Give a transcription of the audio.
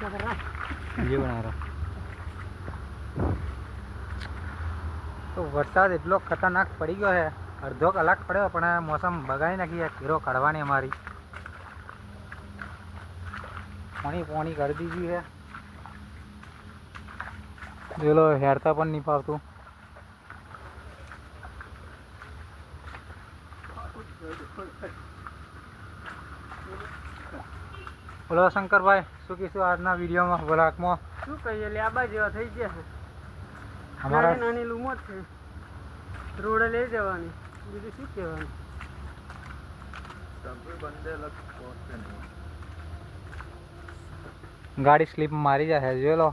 video બના રહ્યો તો વરસાદ એટલો ખતરનાક પડી ગયો છે અડધો કલાક પડ્યો પણ મોસમ બગાડી નાખી હીરો કાઢવાની અમારી પાણી કરી દીધી છે પેલો હેરતા પણ નહીં પાવતું બોલો શંકરભાઈ શું કહીશું આજના વિડીયોમાં બ્લોગમાં શું કહીએ લાંબા જેવા થઈ ગયા છે અમારા નાની લૂમો છે રોડે લઈ જવાની બીજું શું કહેવાનું ગાડી સ્લીપ મારી જાય જોઈ લો